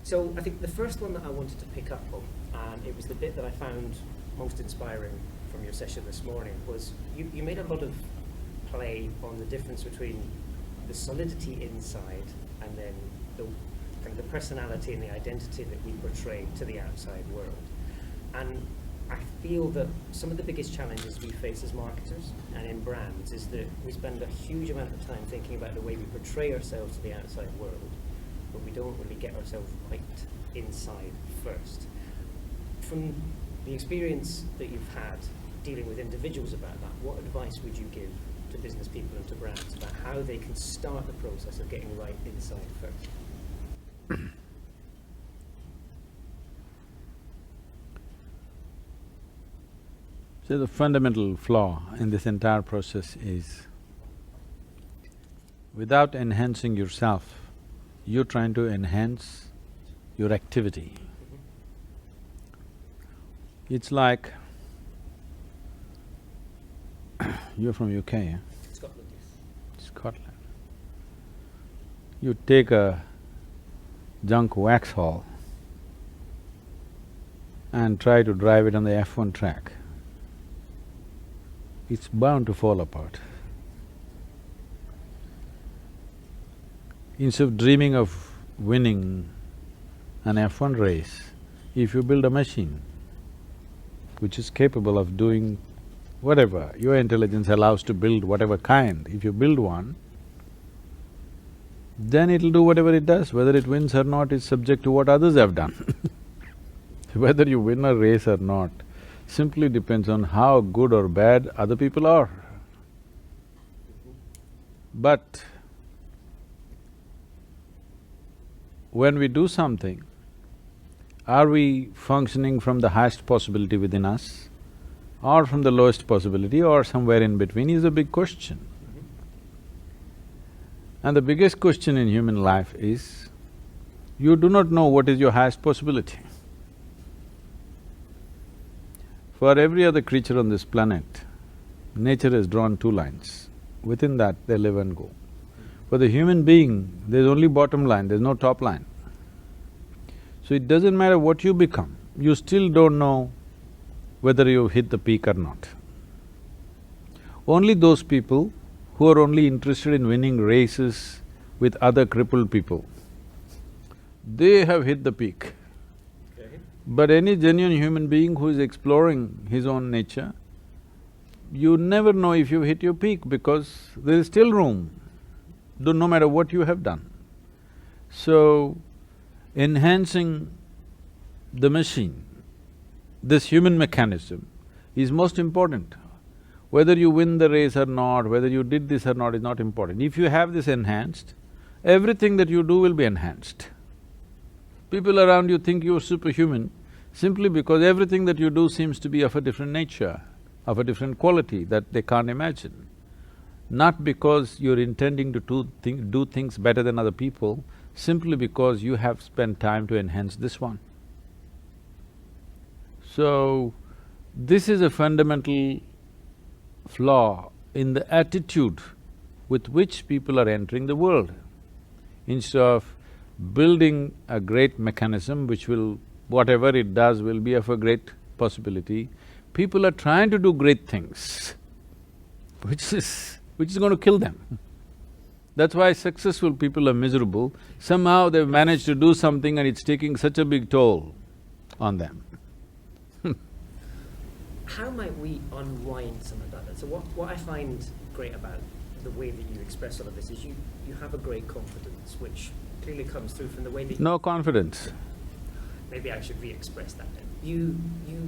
So I think the first one that I wanted to pick up on, and it was the bit that I found most inspiring from your session this morning, was you made a lot of play on the difference between the solidity inside and then the kind of the personality and the identity that we portray to the outside world. And I feel that some of the biggest challenges we face as marketers and in brands is that we spend a huge amount of time thinking about the way we portray ourselves to the outside world, but we don't really get ourselves right inside first. From the experience that you've had dealing with individuals about that, what advice would you give to business people and to brands about how they can start the process of getting right inside first? So the fundamental flaw in this entire process is, without enhancing yourself, you're trying to enhance your activity. It's like… You're from UK, eh? Scotland, yes. Scotland. You take a junk Vauxhall and try to drive it on the F1 track, it's bound to fall apart. Instead of dreaming of winning an F1 race, if you build a machine which is capable of doing whatever your intelligence allows to build, whatever kind, if you build one, then it'll do whatever it does. Whether it wins or not is subject to what others have done. Whether you win a race or not simply depends on how good or bad other people are. But when we do something, are we functioning from the highest possibility within us or from the lowest possibility or somewhere in between is a big question. And the biggest question in human life is, you do not know what is your highest possibility. For every other creature on this planet, nature has drawn two lines. Within that, they live and go. For the human being, there's only bottom line, there's no top line. So it doesn't matter what you become, you still don't know whether you've hit the peak or not. Only those people who are only interested in winning races with other crippled people, they have hit the peak. But any genuine human being who is exploring his own nature, you never know if you've hit your peak because there is still room, no matter what you have done. So, enhancing the machine, this human mechanism, is most important. Whether you win the race or not, whether you did this or not is not important. If you have this enhanced, everything that you do will be enhanced. People around you think you're superhuman simply because everything that you do seems to be of a different nature, of a different quality that they can't imagine. Not because you're intending to do things better than other people, simply because you have spent time to enhance this one. So, this is a fundamental flaw in the attitude with which people are entering the world. Instead of building a great mechanism which will… whatever it does will be of a great possibility, people are trying to do great things, which is going to kill them. That's why successful people are miserable. Somehow they've managed to do something and it's taking such a big toll on them. How might we unwind some of that? So what I find great about the way that you express all of this is you have a great confidence, which clearly comes through from the way that… No confidence. Maybe I should re-express that then. You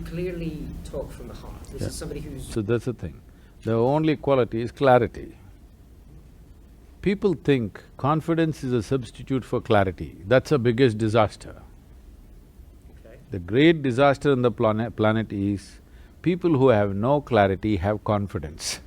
clearly talk from the heart. This is somebody who's… So that's the thing. The only quality is clarity. People think confidence is a substitute for clarity. That's the biggest disaster. Okay. The great disaster on the planet is people who have no clarity have confidence.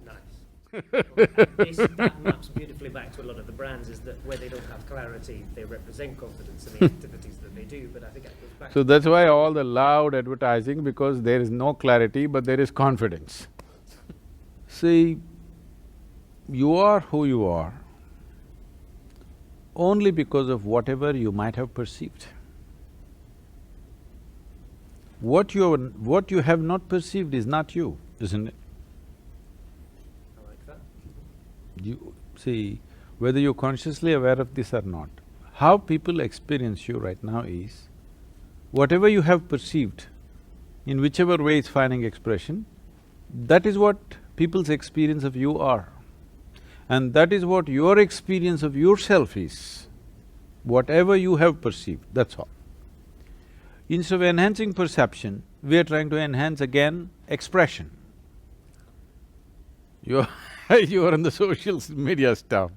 Nice. That maps beautifully back to a lot of the brands, is that where they don't have clarity, they represent confidence in the activities that they do, but I think that goes back… So that's why all the loud advertising, because there is no clarity but there is confidence. See, you are who you are. only because of whatever you might have perceived. What you have not perceived is not you, isn't it? I like that. You see, whether you're consciously aware of this or not, how people experience you right now is, whatever you have perceived, in whichever way it's finding expression, that is what people's experience of you are. And that is what your experience of yourself is. Whatever you have perceived, that's all. Instead of enhancing perception, we are trying to enhance again expression. You're you're on the social media stuff.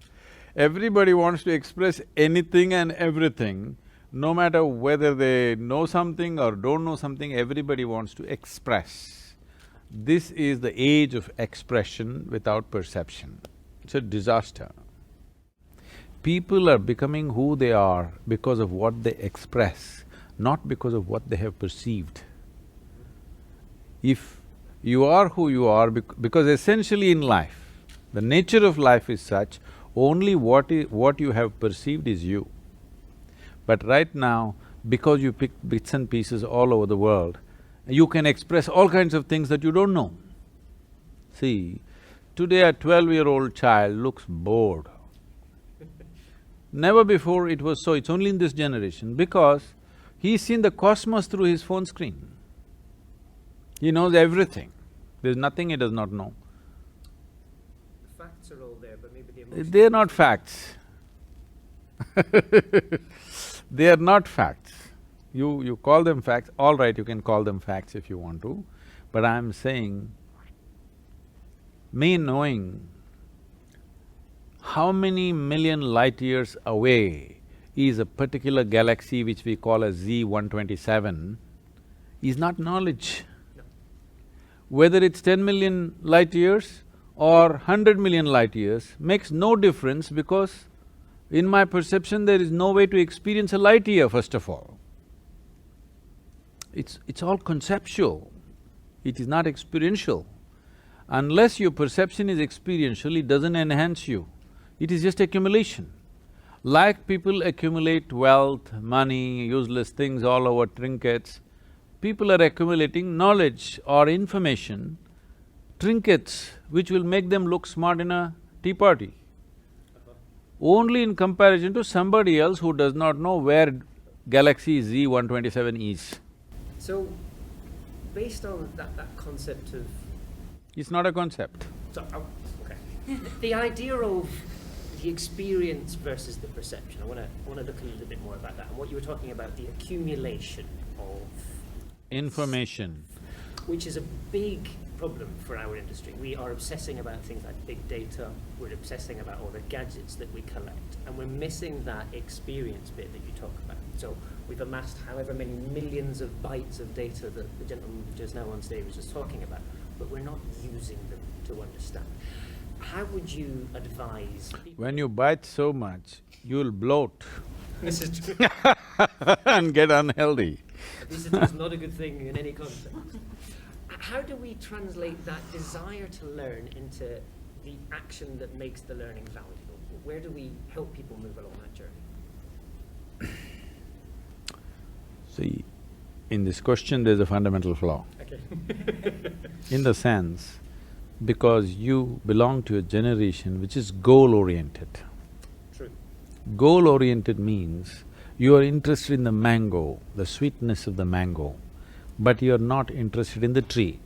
Everybody wants to express anything and everything, no matter whether they know something or don't know something, everybody wants to express. This is the age of expression without perception. It's a disaster. People are becoming who they are because of what they express, not because of what they have perceived. If you are who you are, because essentially in life, the nature of life is such, only what you have perceived is you. But right now, because you pick bits and pieces all over the world, you can express all kinds of things that you don't know. See, today a 12-year-old child looks bored. Never before it was so, it's only in this generation because he's seen the cosmos through his phone screen. He knows everything. There's nothing he does not know. The facts are all there, but maybe the emotions… They're not facts. They are not facts. You call them facts, all right, you can call them facts if you want to, but I'm saying, me knowing how many million light years away is a particular galaxy which we call as Z127 is not knowledge. No. Whether it's 10 million light years or 100 million light years makes no difference because in my perception there is no way to experience a light year, first of all. It's all conceptual, it is not experiential. Unless your perception is experiential, it doesn't enhance you, it is just accumulation. Like people accumulate wealth, money, useless things all over, trinkets, people are accumulating knowledge or information, trinkets which will make them look smart in a tea party. Only in comparison to somebody else who does not know where galaxy Z127 is. So, based on that concept of… It's not a concept. So, okay. The idea of the experience versus the perception, I wanna look a little bit more about that. And what you were talking about, the accumulation of… Information. Which is a big problem for our industry. We are obsessing about things like big data, we're obsessing about all the gadgets that we collect, and we're missing that experience bit that you talk about. So we've amassed however many millions of bytes of data that the gentleman just now on stage was just talking about, but we're not using them to understand. How would you advise people… When you bite so much, you'll bloat This is true. and get unhealthy. Obesity is not a good thing in any context. How do we translate that desire to learn into the action that makes the learning valuable? Where do we help people move along that journey? See, in this question there's a fundamental flaw. Okay. In the sense, because you belong to a generation which is goal-oriented. True. Goal-oriented means you are interested in the mango, the sweetness of the mango, but you are not interested in the tree.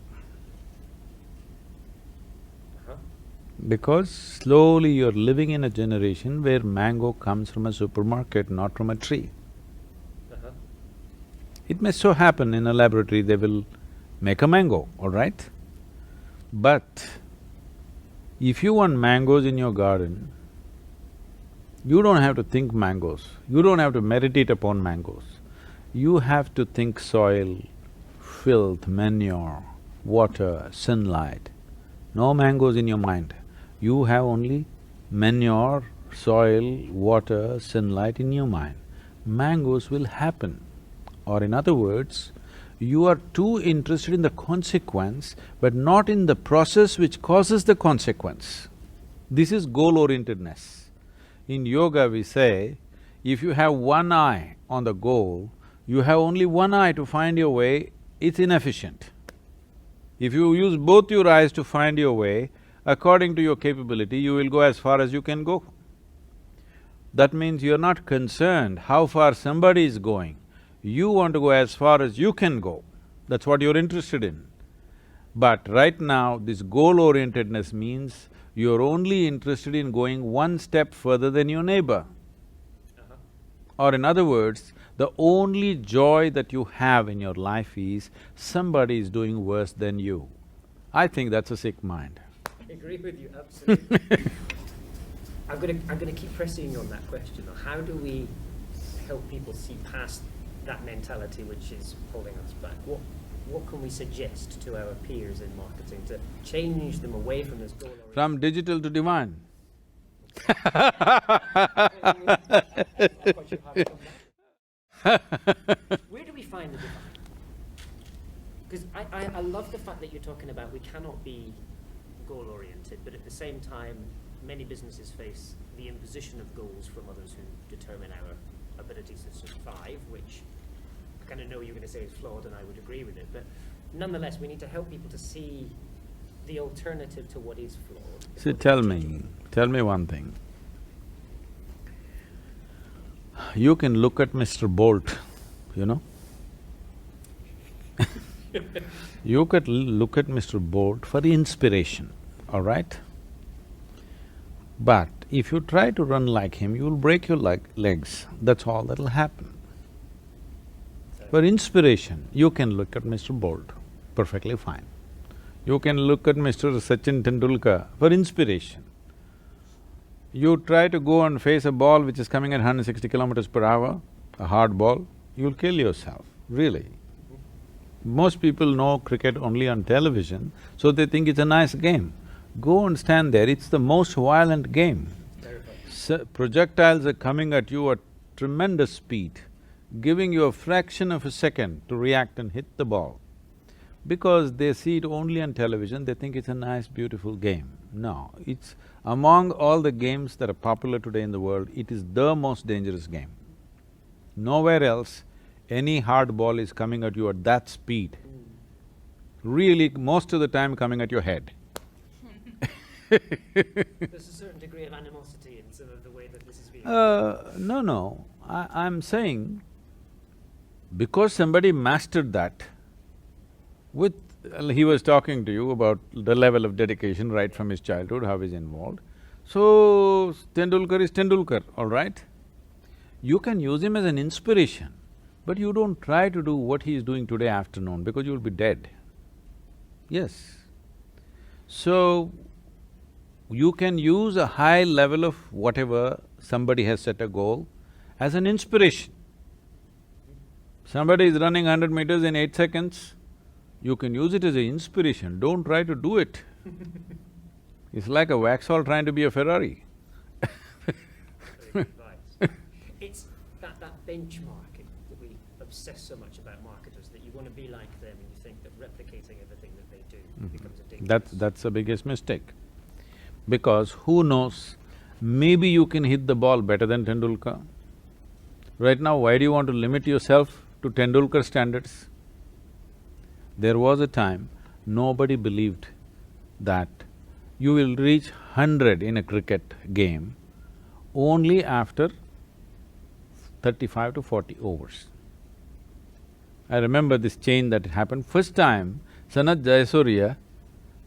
Because slowly you're living in a generation where mango comes from a supermarket, not from a tree. It may so happen in a laboratory they will make a mango, all right? But if you want mangoes in your garden, you don't have to think mangoes, you don't have to meditate upon mangoes. You have to think soil, filth, manure, water, sunlight. No mangoes in your mind. You have only manure, soil, water, sunlight in your mind. Mangoes will happen. Or in other words, you are too interested in the consequence, but not in the process which causes the consequence. This is goal-orientedness. In yoga we say, if you have one eye on the goal, you have only one eye to find your way, it's inefficient. If you use both your eyes to find your way, according to your capability, you will go as far as you can go. That means you're not concerned how far somebody is going. You want to go as far as you can go. That's what you're interested in. But right now, this goal-orientedness means you're only interested in going one step further than your neighbor. Or in other words, the only joy that you have in your life is somebody is doing worse than you. I think that's a sick mind. I agree with you, absolutely. I'm gonna keep pressing on that question, though. How do we help people see past that mentality which is holding us back? What can we suggest to our peers in marketing to change them away from this goal? From digital to divine. Where do we find the divine? Because I love the fact that you're talking about we cannot be goal-oriented, but at the same time, many businesses face the imposition of goals from others who determine our abilities to survive, which I kind of know you're going to say is flawed, and I would agree with it, but nonetheless, we need to help people to see the alternative to what is flawed. See, tell me one thing. You can look at Mr. Bolt, you know? You could look at Mr. Bolt for inspiration, all right? But if you try to run like him, you'll break your legs, that's all that'll happen. For inspiration, you can look at Mr. Bolt, perfectly fine. You can look at Mr. Sachin Tendulkar for inspiration. You try to go and face a ball which is coming at 160 kilometers per hour, a hard ball, you'll kill yourself, really. Most people know cricket only on television, so they think it's a nice game. Go and stand there, it's the most violent game. Projectiles are coming at you at tremendous speed, giving you a fraction of a second to react and hit the ball. Because they see it only on television, they think it's a nice, beautiful game. No, it's… among all the games that are popular today in the world, it is the most dangerous game. Nowhere else any hard ball is coming at you at that speed. Really, most of the time coming at your head. There's a certain degree of animosity in some of the way that this is being… No. I'm saying, because somebody mastered that, with… he was talking to you about the level of dedication right from his childhood, how he's involved. So, Tendulkar is Tendulkar, all right? You can use him as an inspiration, but you don't try to do what he is doing today afternoon because you'll be dead. Yes. So, you can use a high level of whatever somebody has set a goal as an inspiration. Somebody is running 100 meters in 8 seconds, you can use it as an inspiration, don't try to do it. It's like a Vauxhall trying to be a Ferrari. Very good advice. It's that benchmark that we obsess so much about marketers, that you want to be like them and you think that replicating everything that they do becomes a dangerous… That's the biggest mistake. Because who knows, maybe you can hit the ball better than Tendulkar. Right now, why do you want to limit yourself to Tendulkar standards? There was a time nobody believed that you will reach 100 in a cricket game only after 35 to 40 overs. I remember this change that happened. First time, Sanath Jayasuriya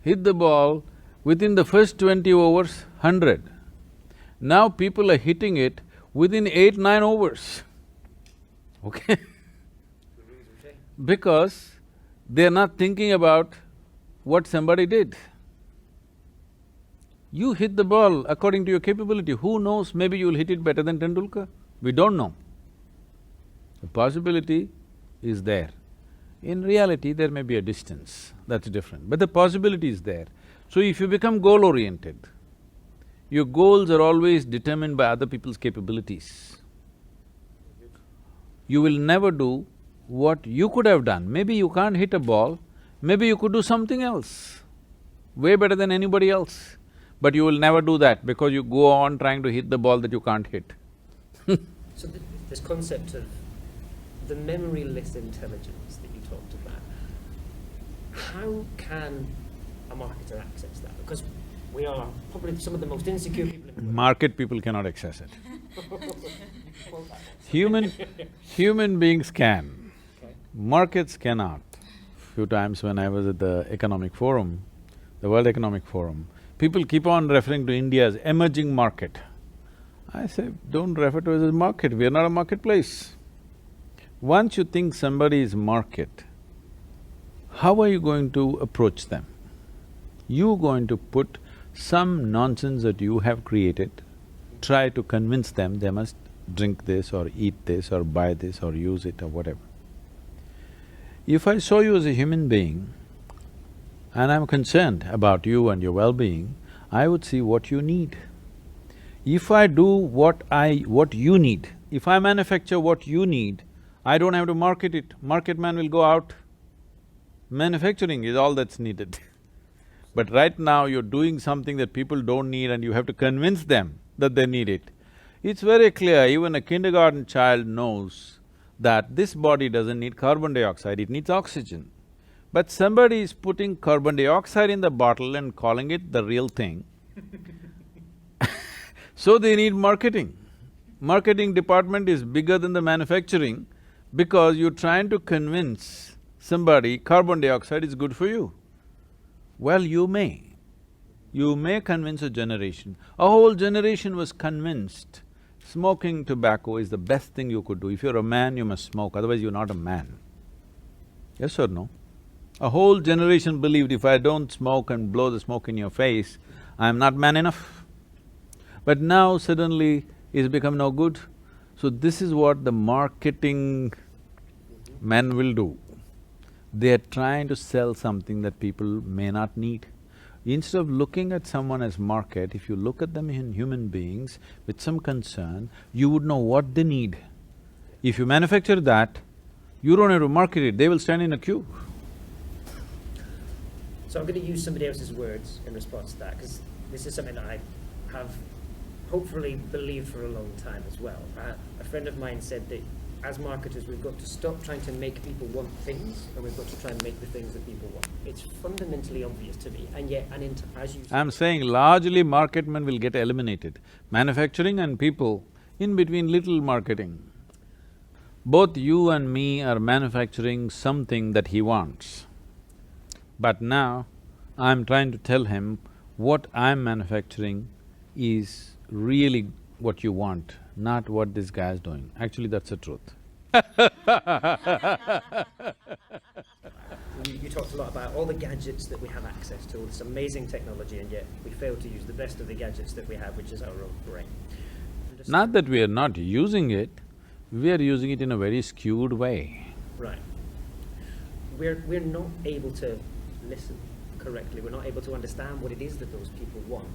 hit the ball within the first 20 overs, 100. Now people are hitting it within 8-9 overs, okay? Because they're not thinking about what somebody did. You hit the ball according to your capability, who knows, maybe you'll hit it better than Tendulkar. We don't know. The possibility is there. In reality, there may be a distance, that's different, but the possibility is there. So if you become goal-oriented, your goals are always determined by other people's capabilities. You will never do what you could have done. Maybe you can't hit a ball, maybe you could do something else, way better than anybody else. But you will never do that because you go on trying to hit the ball that you can't hit. So this concept of the memoryless intelligence that you talked about, how can a marketer access that? Because we are probably some of the most insecure people in the world. Market people cannot access it. Well, Human beings can, okay. markets cannot. Few times when I was at the economic forum, the World Economic Forum, people keep on referring to India as emerging market. I say, don't refer to it as a market, we are not a marketplace. Once you think somebody is market, how are you going to approach them? You're going to put some nonsense that you have created, try to convince them they must drink this or eat this or buy this or use it or whatever. If I saw you as a human being and I'm concerned about you and your well-being, I would see what you need. If I do what you need, if I manufacture what you need, I don't have to market it, market man will go out. Manufacturing is all that's needed. But right now you're doing something that people don't need and you have to convince them that they need it. It's very clear, even a kindergarten child knows that this body doesn't need carbon dioxide, it needs oxygen. But somebody is putting carbon dioxide in the bottle and calling it the real thing. So they need marketing. Marketing department is bigger than the manufacturing because you're trying to convince somebody carbon dioxide is good for you. Well, you may convince a generation. A whole generation was convinced smoking tobacco is the best thing you could do. If you're a man, you must smoke, otherwise you're not a man. Yes or no? A whole generation believed if I don't smoke and blow the smoke in your face, I'm not man enough. But now suddenly it's become no good. So this is what the marketing men will do. They're trying to sell something that people may not need. Instead of looking at someone as market, if you look at them in human beings with some concern, you would know what they need. If you manufacture that, you don't have to market it, they will stand in a queue. So I'm going to use somebody else's words in response to that, because this is something that I have hopefully believed for a long time as well. A friend of mine said that as marketers, we've got to stop trying to make people want things, and we've got to try and make the things that people want. It's fundamentally obvious to me, and yet, as you… I'm saying largely market men will get eliminated. Manufacturing and people, in between little marketing. Both you and me are manufacturing something that he wants. But now, I'm trying to tell him what I'm manufacturing is really what you want, not what this guy is doing. Actually, that's the truth. You talked a lot about all the gadgets that we have access to, all this amazing technology, and yet we fail to use the best of the gadgets that we have, which is our own brain. Not that we are not using it, we are using it in a very skewed way. Right. We're not able to listen correctly, we're not able to understand what it is that those people want,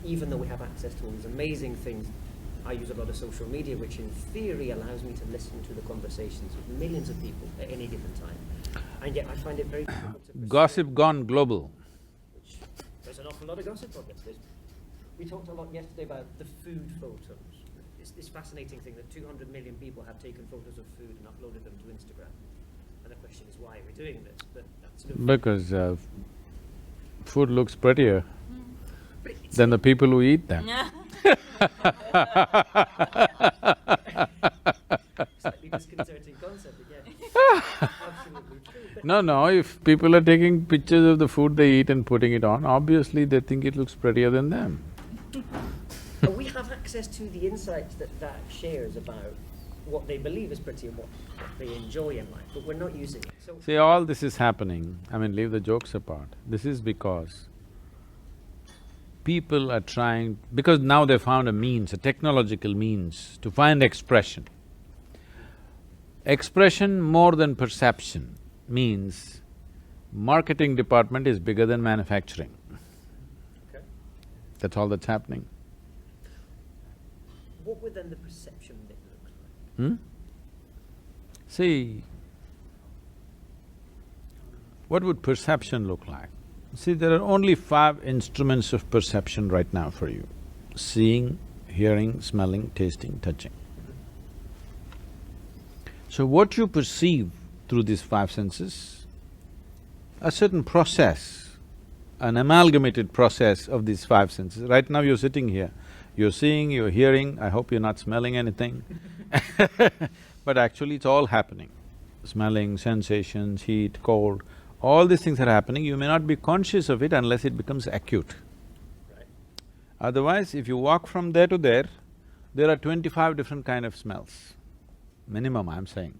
even though we have access to all these amazing things. I use a lot of social media, which in theory allows me to listen to the conversations of millions of people at any given time, and yet I find it very difficult to… Gossip gone global. There's an awful lot of gossip on this. We talked a lot yesterday about the food photos. This fascinating thing that 200 million people have taken photos of food and uploaded them to Instagram. And the question is, why are we doing this? But that's sort of… Because food looks prettier than the people who eat them. Slightly disconcerting concept again. Absolutely true. No, if people are taking pictures of the food they eat and putting it on, obviously they think it looks prettier than them. But we have access to the insights that shares about what they believe is pretty and what they enjoy in life, but we're not using it. So See, all this is happening, I mean, leave the jokes apart. This is because people are trying… because now they found a means, a technological means to find expression. Expression more than perception means marketing department is bigger than manufacturing. okay. That's all that's happening. What would then the perception bit look like? See, what would perception look like? See, there are only 5 instruments of perception right now for you: seeing, hearing, smelling, tasting, touching. So what you perceive through these 5 senses, a certain process, an amalgamated process of these 5 senses. Right now you're sitting here, you're seeing, you're hearing, I hope you're not smelling anything but actually it's all happening. Smelling, sensations, heat, cold, all these things are happening, you may not be conscious of it unless it becomes acute. Right. Otherwise, if you walk from there to there are 25 different kind of smells, minimum I'm saying.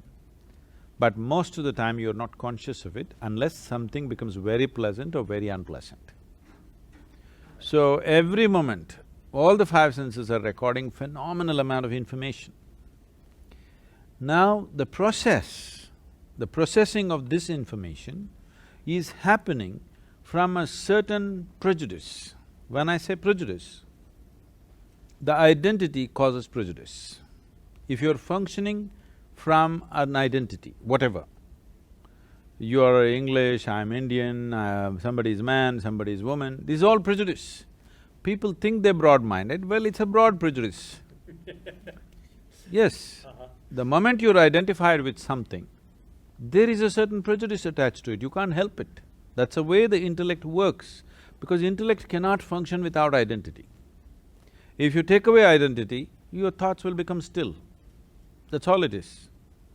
But most of the time you're not conscious of it unless something becomes very pleasant or very unpleasant. So every moment, all the 5 senses are recording phenomenal amount of information. Now the processing of this information is happening from a certain prejudice. When I say prejudice, the identity causes prejudice. If you're functioning from an identity, whatever, you're English, I'm Indian, somebody's man, somebody's woman, this is all prejudice. People think they're broad-minded, well, it's a broad prejudice. Yes, the moment you're identified with something, there is a certain prejudice attached to it, you can't help it. That's the way the intellect works, because intellect cannot function without identity. If you take away identity, your thoughts will become still. That's all it is.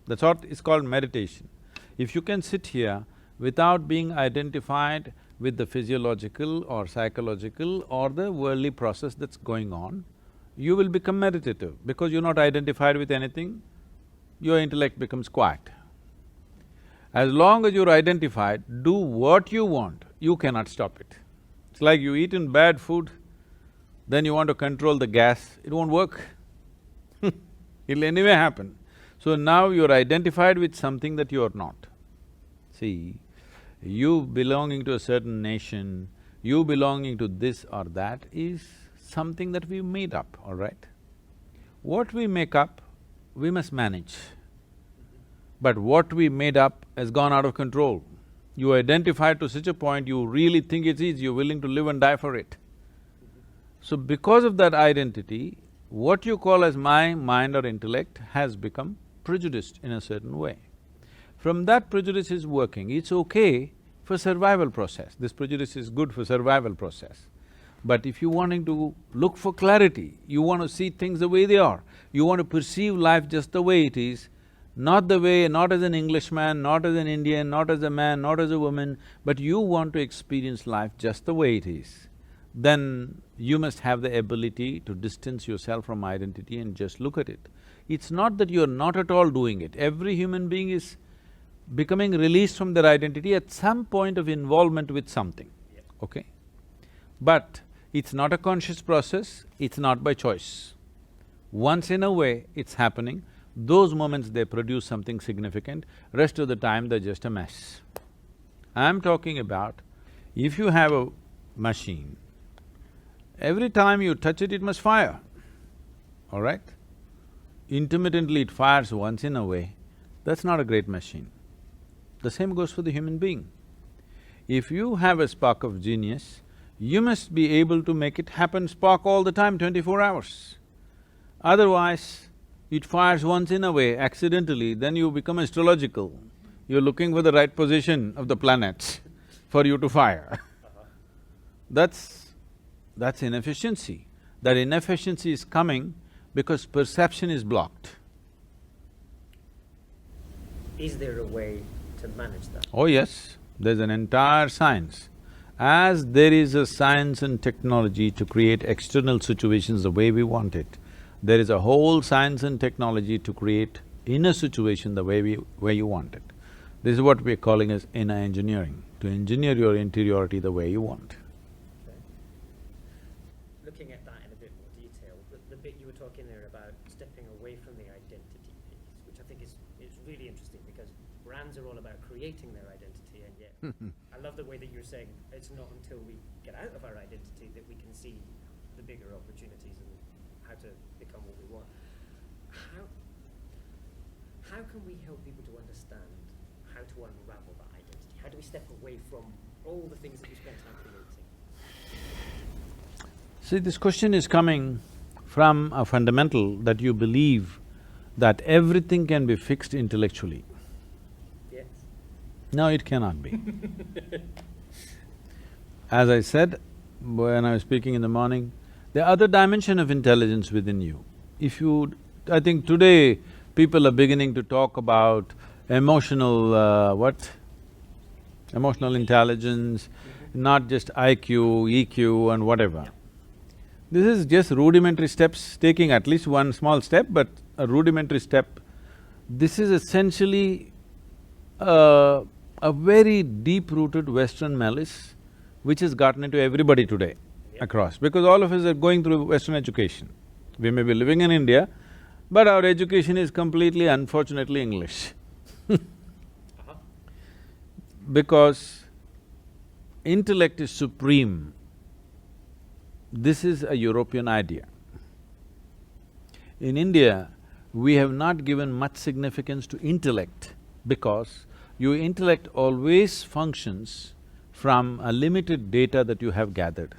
That's what is called meditation. If you can sit here without being identified with the physiological or psychological or the worldly process that's going on, you will become meditative. Because you're not identified with anything, your intellect becomes quiet. As long as you're identified, do what you want, you cannot stop it. It's like you eaten bad food, then you want to control the gas, it won't work it'll anyway happen. So now you're identified with something that you're not. See, you belonging to a certain nation, you belonging to this or that is something that we made up, all right? What we make up, we must manage. But what we made up has gone out of control. You identified to such a point, you really think it is, you're willing to live and die for it. So because of that identity, what you call as my mind or intellect has become prejudiced in a certain way. From that prejudice is working, it's okay for survival process, this prejudice is good for survival process. But if you're wanting to look for clarity, you want to see things the way they are, you want to perceive life just the way it is, not the way… not as an Englishman, not as an Indian, not as a man, not as a woman, but you want to experience life just the way it is, then you must have the ability to distance yourself from identity and just look at it. It's not that you're not at all doing it, every human being is becoming released from their identity at some point of involvement with something, okay? But it's not a conscious process, it's not by choice. Once in a way, it's happening, those moments they produce something significant, rest of the time they're just a mess. I'm talking about, if you have a machine, every time you touch it, it must fire, all right? Intermittently it fires once in a way, that's not a great machine. The same goes for the human being. If you have a spark of genius, you must be able to make it happen spark all the time, 24 hours. Otherwise, it fires once in a way, accidentally, then you become astrological. You're looking for the right position of the planets for you to fire. That's inefficiency. That inefficiency is coming because perception is blocked. Is there a way to manage that? Oh yes, there's an entire science. As there is a science and technology to create external situations the way we want it, there is a whole science and technology to create inner situation the way you want it. This is what we're calling as inner engineering, to engineer your interiority the way you want. Okay. Looking at that in a bit more detail, the bit you were talking there about stepping away from the identity piece, which I think is really interesting because brands are all about creating their identity, and yet I love the way that you're saying it's not until we get out of our identity that we can see the bigger opportunities and how to become what we want. How can we help people to understand how to unravel that identity? How do we step away from all the things that you spent time creating? See, this question is coming from a fundamental that you believe that everything can be fixed intellectually. Yes. No, it cannot be. As I said when I was speaking in the morning, the other dimension of intelligence within you. If you… I think today people are beginning to talk about emotional… what? Emotional intelligence, not just IQ, EQ and whatever. This is just rudimentary steps, taking at least one small step, but a rudimentary step. This is essentially a very deep-rooted Western malice which has gotten into everybody today across, because all of us are going through Western education. We may be living in India, but our education is completely, unfortunately, English. Because intellect is supreme. This is a European idea. In India, we have not given much significance to intellect because your intellect always functions from a limited data that you have gathered.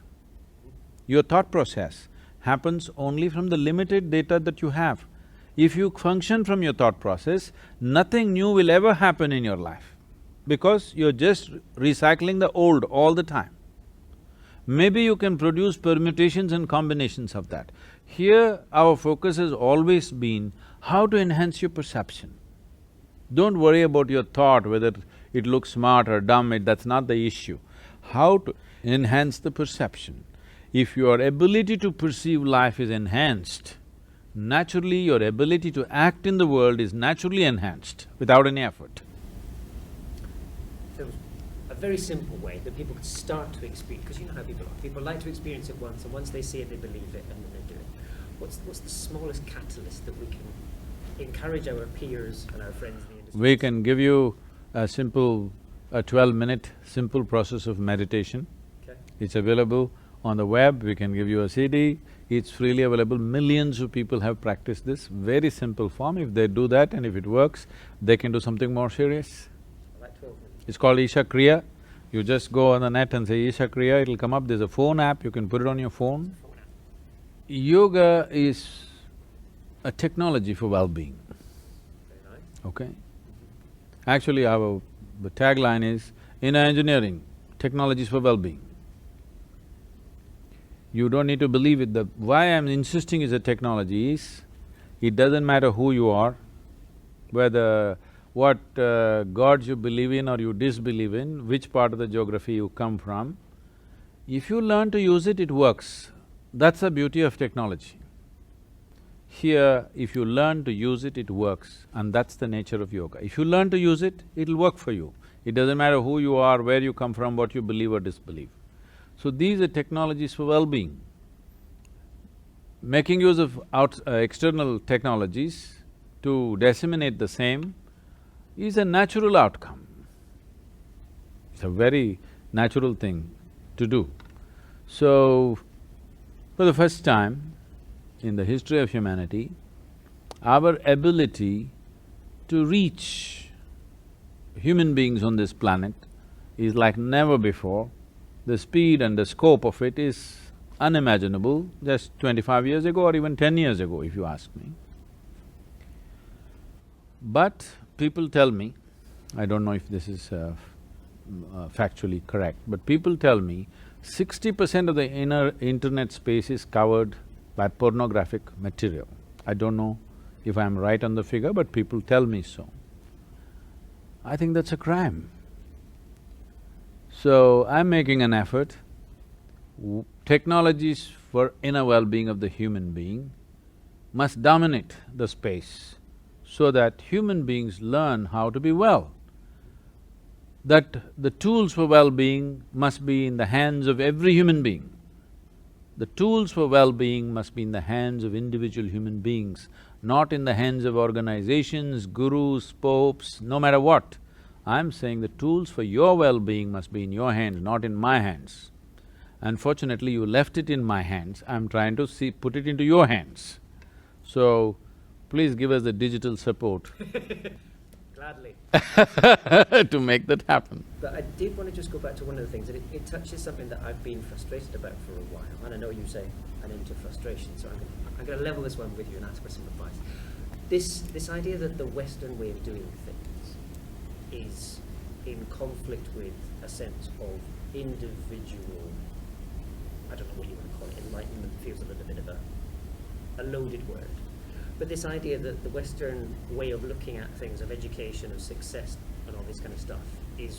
Your thought process happens only from the limited data that you have. If you function from your thought process, nothing new will ever happen in your life because you're just recycling the old all the time. Maybe you can produce permutations and combinations of that. Here, our focus has always been how to enhance your perception. Don't worry about your thought, whether it looks smart or dumb, that's not the issue. How to enhance the perception. If your ability to perceive life is enhanced, naturally your ability to act in the world is naturally enhanced without any effort. There was a very simple way that people could start to experience, because you know how people are. People like to experience it once, and once they see it, they believe it, and then they do it. What's the smallest catalyst that we can encourage our peers and our friends in the industry? We can give you a simple, a 12-minute simple process of meditation. Okay. It's available on the web, we can give you a CD, it's freely available. Millions of people have practiced this, very simple form. If they do that and if it works, they can do something more serious. Like 12 minutes. It's called Isha Kriya. You just go on the net and say Isha Kriya, it'll come up. There's a phone app, you can put it on your phone. Yoga is a technology for well-being, Very nice. okay? Actually, the tagline is, in engineering, technologies for well-being. You don't need to believe it. Why I'm insisting is a technology is, it doesn't matter who you are, whether what gods you believe in or you disbelieve in, which part of the geography you come from, if you learn to use it, it works. That's the beauty of technology. Here, if you learn to use it, it works, and that's the nature of yoga. If you learn to use it, it'll work for you. It doesn't matter who you are, where you come from, what you believe or disbelieve. So these are technologies for well-being. Making use of external technologies to disseminate the same is a natural outcome. It's a very natural thing to do. So, for the first time in the history of humanity, our ability to reach human beings on this planet is like never before. The speed and the scope of it is unimaginable just 25 years ago or even 10 years ago, if you ask me. But people tell me, I don't know if this is factually correct, but people tell me 60% of the inner internet space is covered by pornographic material. I don't know if I'm right on the figure, but people tell me so. I think that's a crime. So, I'm making an effort. Technologies for inner well-being of the human being must dominate the space so that human beings learn how to be well. That the tools for well-being must be in the hands of every human being. The tools for well-being must be in the hands of individual human beings, not in the hands of organizations, gurus, popes, no matter what. I'm saying the tools for your well-being must be in your hands, not in my hands. Unfortunately, you left it in my hands, I'm trying to put it into your hands. So, please give us the digital support. Gladly. to make that happen. But I did want to just go back to one of the things, that it touches something that I've been frustrated about for a while, and I know you say an into frustration, so I'm going to level this one with you and ask for some advice. This idea that the Western way of doing things is in conflict with a sense of individual, I don't know what you want to call it, enlightenment feels a little bit of a loaded word. But this idea that the Western way of looking at things, of education, of success, and all this kind of stuff, it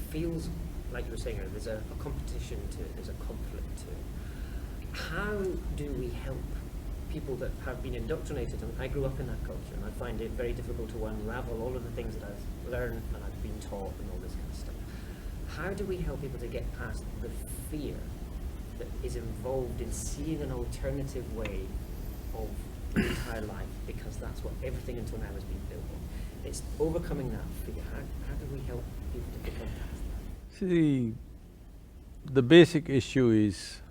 feels, like you were saying, there's a competition to it, there's a conflict to it. How do we help people that have been indoctrinated? And I grew up in that culture, and I find it very difficult to unravel all of the things that I've learned and I've been taught and all this kind of stuff. How do we help people to get past the fear that is involved in seeing an alternative way of the entire life, because that's what everything until now has been built on? It's overcoming that fear. How do we help people to become past that? See, the basic issue is,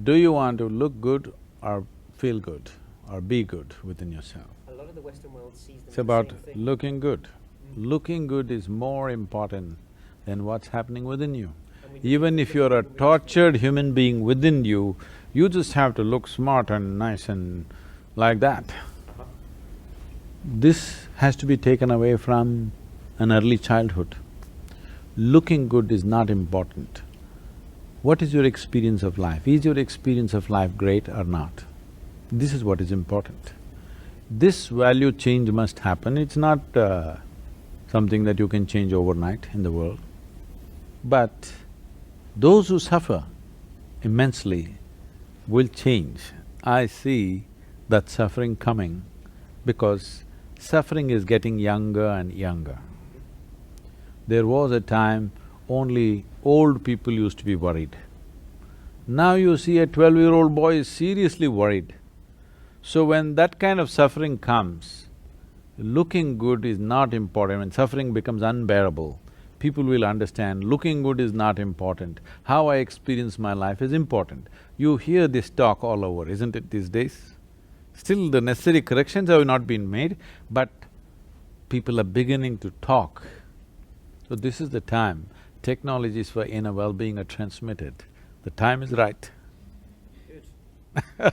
do you want to look good or feel good or be good within yourself? A lot of the Western world sees them It's as the about same thing. looking good. Looking good is more important than what's happening within you. Even if you're a tortured human being within you, you just have to look smart and nice and like that. This has to be taken away from an early childhood. Looking good is not important. What is your experience of life? Is your experience of life great or not? This is what is important. This value change must happen. It's not something that you can change overnight in the world. But those who suffer immensely will change. I see that suffering coming because suffering is getting younger and younger. There was a time only old people used to be worried. Now you see a 12-year-old boy is seriously worried. So when that kind of suffering comes, looking good is not important. When suffering becomes unbearable, people will understand looking good is not important. How I experience my life is important. You hear this talk all over, isn't it, these days? Still the necessary corrections have not been made, but people are beginning to talk. So this is the time technologies for inner well-being are transmitted. The time is right. Good.